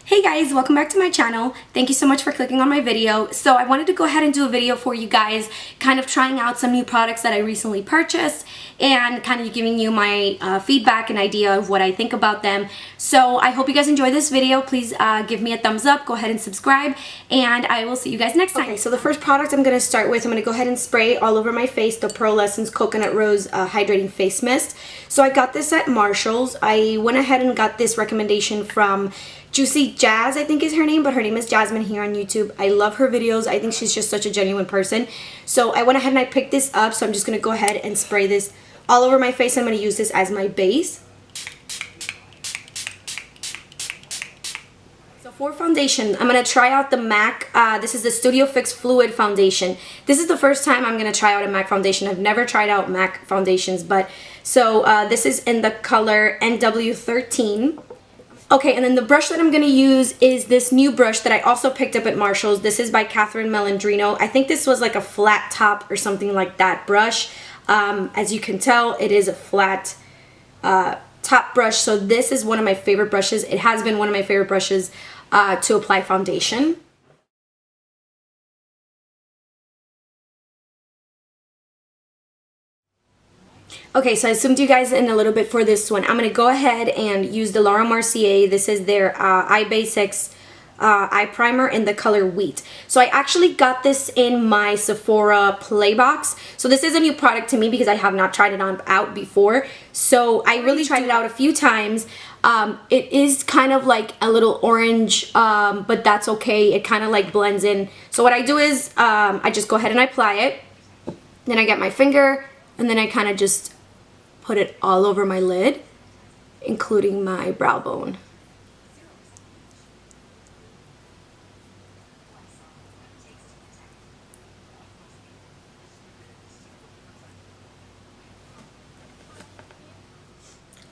Hey guys, welcome back to my channel. Thank you so much for clicking on my video. So I wanted to go ahead and do a video for you guys, kind of trying out some new products that I recently purchased and kind of giving you my feedback and idea of what I think about them. So I hope you guys enjoy this video. Please give me a thumbs up, go ahead and subscribe, and I will see you guys next time. Okay, so the first product I'm going to start with, I'm going to go ahead and spray all over my face the Pearlessence Coconut Rose Hydrating Face Mist. So I got this at Marshall's. I went ahead and got this recommendation from Juicy Jazz, I think is her name, but her name is Jasmine here on YouTube. I love her videos. I think she's just such a genuine person. So I went ahead and I picked this up, so I'm just going to go ahead and spray this all over my face. I'm going to use this as my base. So for foundation, I'm going to try out the MAC. This is the Studio Fix Fluid Foundation. This is the first time I'm going to try out a MAC foundation. I've never tried out MAC foundations, but so this is in the color NW13. Okay, and then the brush that I'm going to use is this new brush that I also picked up at Marshall's. This is by Malandrino. I think this was like a flat top or something like that brush. As you can tell, it is a flat top brush. So this is one of my favorite brushes. It has been one of my favorite brushes to apply foundation. Okay, so I zoomed you guys in a little bit for this one. I'm going to go ahead and use the Laura Mercier. This is their Eye Basics eye primer in the color Wheat. So I actually got this in my Sephora Play Box. So this is a new product to me because I have not tried it out before. So I really tried it out a few times. It is kind of like a little orange, but that's okay. It kind of like blends in. So what I do is I just go ahead and I apply it. Then I get my finger and then I kind of just put it all over my lid, including my brow bone.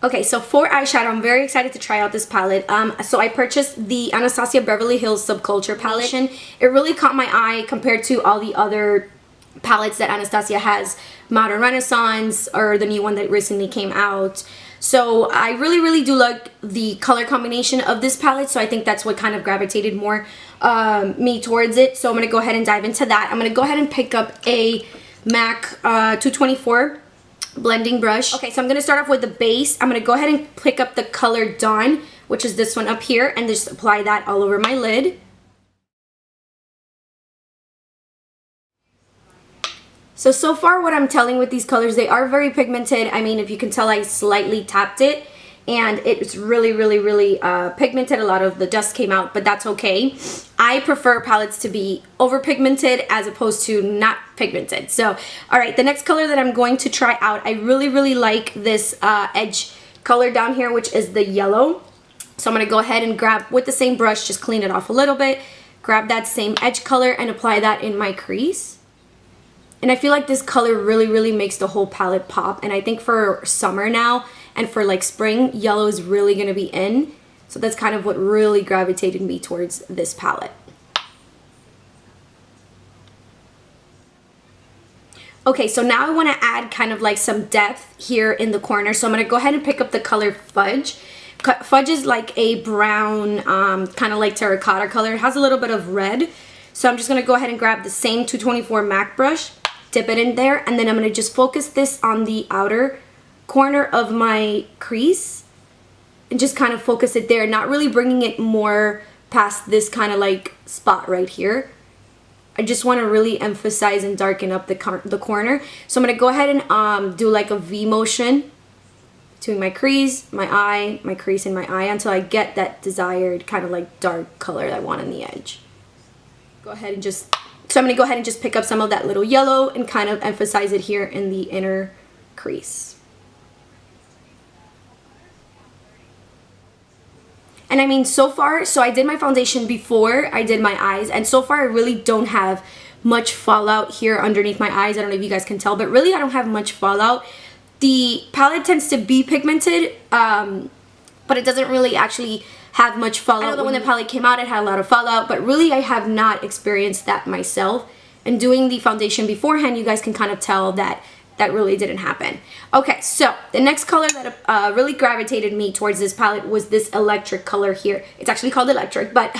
Okay, so for eyeshadow, I'm very excited to try out this palette. So I purchased the Anastasia Beverly Hills Subculture palette. It really caught my eye compared to all the other palettes that Anastasia has, Modern Renaissance or the new one that recently came out. So I really do like the color combination of this palette, so I think that's what kind of gravitated more me towards it. So I'm going to go ahead and dive into that. I'm going to go ahead and pick up a MAC 224 blending brush. Okay, so I'm going to start off with the base. I'm going to go ahead and pick up the color Dawn, which is this one up here, and just apply that all over my lid. So far what I'm telling with these colors, they are very pigmented. I mean, if you can tell, I slightly tapped it and it's really pigmented. A lot of the dust came out, but that's okay. I prefer palettes to be over pigmented as opposed to not pigmented. So, alright, the next color that I'm going to try out, I really like this edge color down here, which is the yellow. So I'm going to go ahead and grab, with the same brush, just clean it off a little bit, grab that same edge color and apply that in my crease. And I feel like this color really makes the whole palette pop. And I think for summer now and for like spring, yellow is really going to be in. So that's kind of what really gravitated me towards this palette. Okay, so now I want to add kind of like some depth here in the corner. So I'm going to go ahead and pick up the color Fudge. Fudge is like a brown, kind of like terracotta color. It has a little bit of red. So I'm just going to go ahead and grab the same 224 MAC brush, dip it in there, and then I'm going to just focus this on the outer corner of my crease and just kind of focus it there, not really bringing it more past this kind of like spot right here. I just want to really emphasize and darken up the corner. So I'm going to go ahead and do like a V motion between my crease, my eye, my crease, and my eye until I get that desired kind of like dark color that I want on the edge. Go ahead and just, so I'm going to go ahead and just pick up some of that little yellow and kind of emphasize it here in the inner crease. And I mean, so far, so I did my foundation before I did my eyes, and so far I really don't have much fallout here underneath my eyes. I don't know if you guys can tell, but really I don't have much fallout. The palette tends to be pigmented, but it doesn't really actually have much fallout. I know that when the palette came out it had a lot of fallout, but really I have not experienced that myself. And doing the foundation beforehand, you guys can kind of tell that that really didn't happen. Okay, so the next color that really gravitated me towards this palette was this electric color here. It's actually called electric, but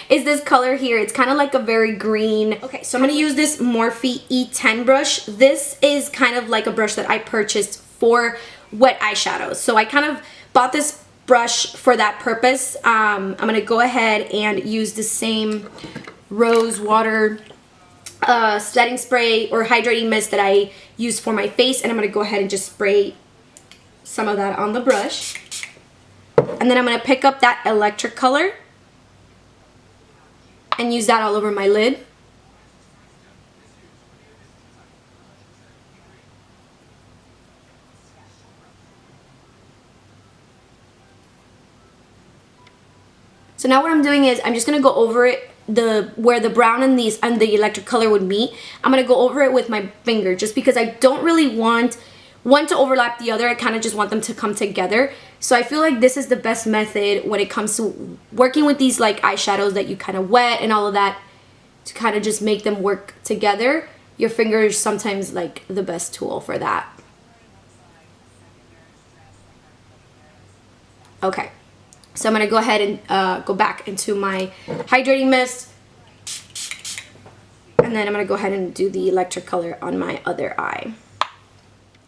is this color here. It's kind of like a very green. Okay, so I'm going to use this Morphe E10 brush. This is kind of like a brush that I purchased for wet eyeshadows. So I kind of bought this brush for that purpose. I'm going to go ahead and use the same rose water setting spray or hydrating mist that I used for my face, and I'm going to go ahead and just spray some of that on the brush. And then I'm going to pick up that electric color and use that all over my lid. So now what I'm doing is I'm just going to go over it, where the brown and the electric color would meet. I'm going to go over it with my finger just because I don't really want one to overlap the other. I kind of just want them to come together. So I feel like this is the best method when it comes to working with these like eyeshadows that you kind of wet and all of that, to kind of just make them work together. Your finger is sometimes like the best tool for that. Okay. So I'm going to go ahead and go back into my hydrating mist. And then I'm going to go ahead and do the electric color on my other eye.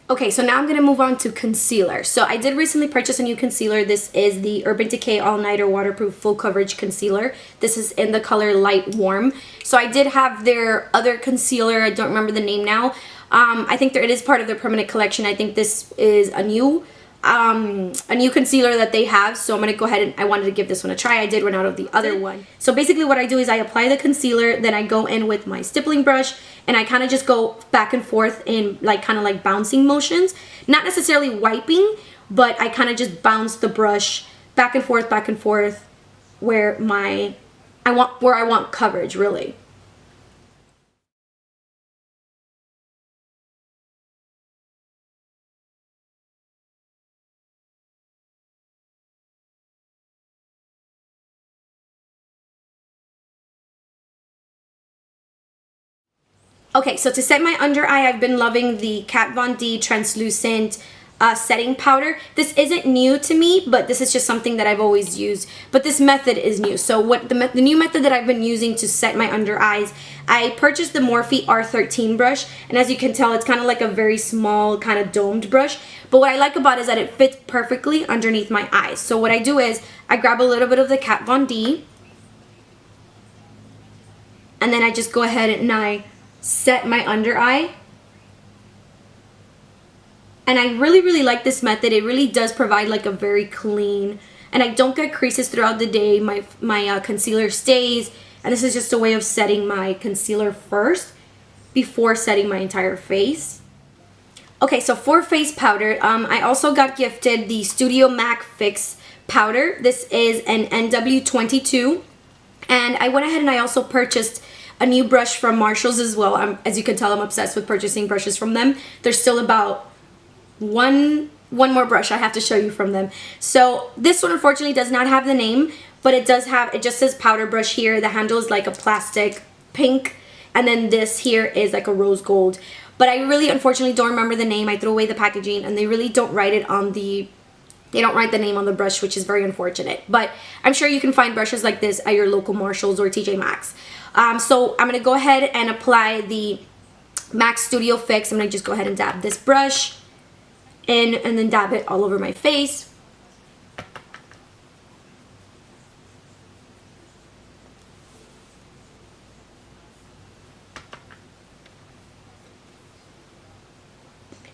Okay, so now I'm going to move on to concealer. So I did recently purchase a new concealer. This is the Urban Decay All Nighter Waterproof Full Coverage Concealer. This is in the color Light Warm. So I did have their other concealer. I don't remember the name now. I think it is part of their permanent collection. I think this is a new concealer that they have, so I'm going to go ahead and I wanted to give this one a try. I did run out of the other one. So basically what I do is I apply the concealer, then I go in with my stippling brush, and I kind of just go back and forth in like kind of like bouncing motions. Not necessarily wiping, but I kind of just bounce the brush back and forth where I want coverage, really. Okay, so to set my under eye, I've been loving the Kat Von D translucent setting powder. This isn't new to me, but this is just something that I've always used. But this method is new. So what the new method that I've been using to set my under eyes, I purchased the Morphe R13 brush, and as you can tell, it's kind of like a very small kind of domed brush. But what I like about it is that it fits perfectly underneath my eyes. So what I do is I grab a little bit of the Kat Von D, and then I just go ahead and I set my under eye. And I really like this method. It really does provide like a very clean, and I don't get creases throughout the day. My concealer stays, and this is just a way of setting my concealer first before setting my entire face. Okay, so for face powder, I also got gifted the Studio MAC Fix powder. This is an NW22, and I went ahead and I also purchased a new brush from Marshalls as well. As you can tell, I'm obsessed with purchasing brushes from them. There's still about one more brush I have to show you from them. So this one unfortunately does not have the name, but it just says powder brush here. The handle is like a plastic pink, and then this here is like a rose gold. But I really unfortunately don't remember the name. I threw away the packaging, and they really don't write it on the They don't write the name on the brush, which is very unfortunate. But I'm sure you can find brushes like this at your local Marshalls or TJ Maxx. So I'm going to go ahead and apply the MAC Studio Fix. I'm going to just go ahead and dab this brush in and then dab it all over my face.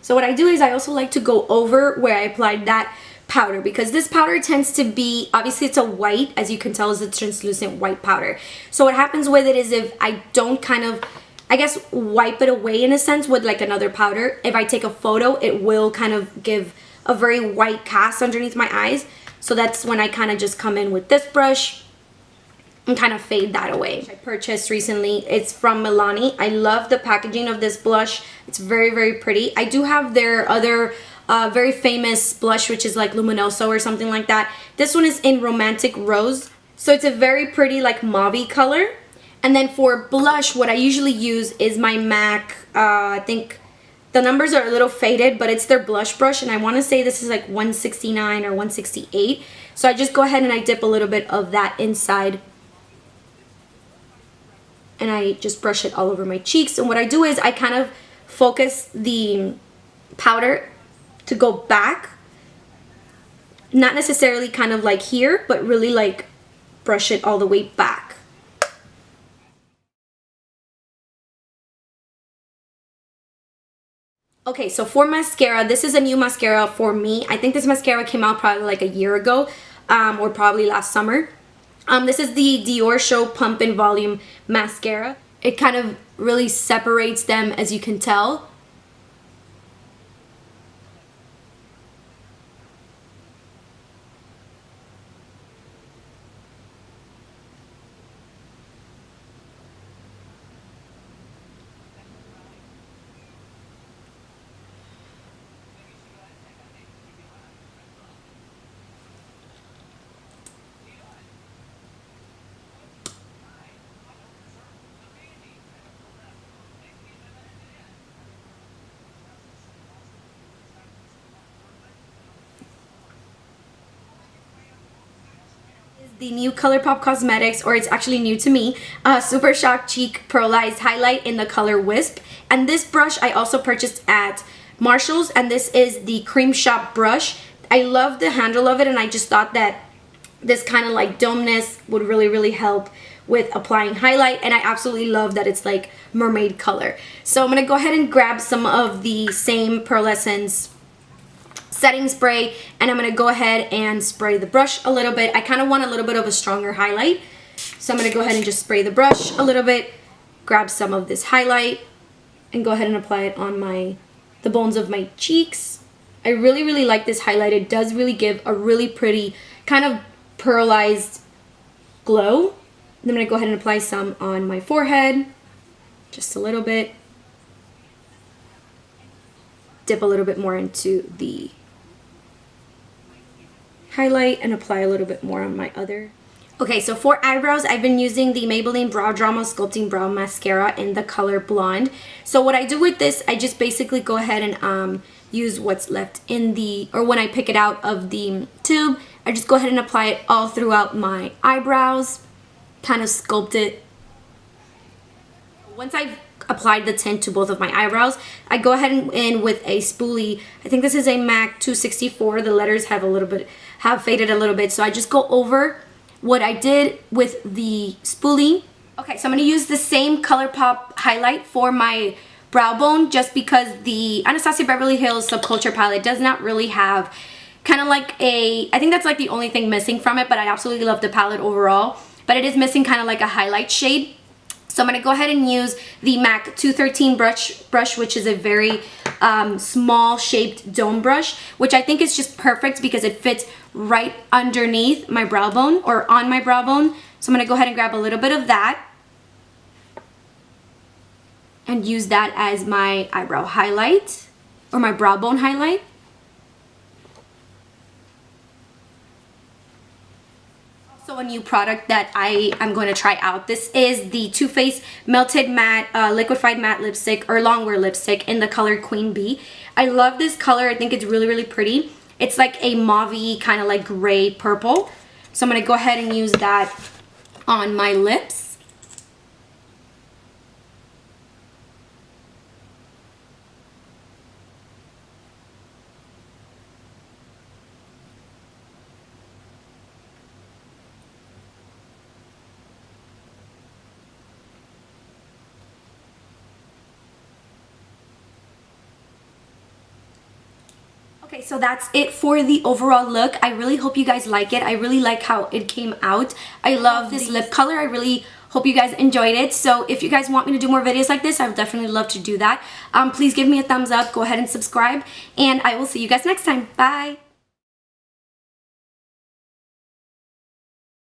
So what I do is I also like to go over where I applied that powder, because this powder tends to be, obviously it's a white, as you can tell, is a translucent white powder. So what happens with it is if I don't kind of, I guess, wipe it away in a sense with like another powder, if I take a photo, it will kind of give a very white cast underneath my eyes. So that's when I kind of just come in with this brush and kind of fade that away. I purchased recently, it's from Milani. I love the packaging of this blush. It's very, very pretty. I do have their other very famous blush, which is like Luminoso or something like that. This one is in Romantic Rose. So it's a very pretty like mauve color. And then for blush, what I usually use is my MAC, I think The numbers are a little faded, but it's their blush brush, and I want to say this is like 169 or 168. So I just go ahead and I dip a little bit of that inside, and I just brush it all over my cheeks. And what I do is I kind of focus the powder to go back, not necessarily kind of like here, but really like brush it all the way back. Okay, so for mascara, this is a new mascara for me. I think this mascara came out probably like a year ago, or probably last summer. This is the Dior Show Pump and Volume Mascara. It kind of really separates them, as you can tell. The new Colourpop Cosmetics, or it's actually new to me, Super Shock Cheek Pearlized Highlight in the color Wisp. And this brush I also purchased at Marshall's, and this is the Cream Shop brush. I love the handle of it, and I just thought that this kind of like domeness would really help with applying highlight, and I absolutely love that it's like mermaid color. So I'm going to go ahead and grab some of the same Pearlessence setting spray, and I'm going to go ahead and spray the brush a little bit. I kind of want a little bit of a stronger highlight, so I'm going to go ahead and just spray the brush a little bit, grab some of this highlight, and go ahead and apply it on the bones of my cheeks. I really like this highlight. It does really give a really pretty kind of pearlized glow. And I'm going to go ahead and apply some on my forehead, just a little bit. Dip a little bit more into the highlight and apply a little bit more on my other. Okay, so for eyebrows, I've been using the Maybelline Brow Drama Sculpting Brow Mascara in the color Blonde. So what I do with this, I just basically go ahead and use what's left in the, or when I pick it out of the tube, I just go ahead and apply it all throughout my eyebrows, kind of sculpt it. Once I've applied the tint to both of my eyebrows, I go ahead and in with a spoolie. I think this is a MAC 264. The letters have faded a little bit, so I just go over what I did with the spoolie. Okay, so I'm going to use the same Colourpop highlight for my brow bone, just because the Anastasia Beverly Hills Subculture palette does not really have kind of like a, I think that's like the only thing missing from it, but I absolutely love the palette overall, but it is missing kind of like a highlight shade. So I'm going to go ahead and use the MAC 213 brush, which is a very small shaped dome brush, which I think is just perfect because it fits right underneath my brow bone, or on my brow bone. So I'm going to go ahead and grab a little bit of that and use that as my eyebrow highlight, or my brow bone highlight. Also a new product that I am going to try out. This is the Too Faced Melted Matte Liquefied Matte Lipstick, or Longwear lipstick in the color Queen Bee. I love this color. I think it's really pretty. It's like a mauve-y kind of like gray purple. So I'm going to go ahead and use that on my lips. Okay, so that's it for the overall look. I really hope you guys like it. I really like how it came out. I love this lip color. I really hope you guys enjoyed it. So if you guys want me to do more videos like this, I would definitely love to do that. Please give me a thumbs up. Go ahead and subscribe. And I will see you guys next time. Bye!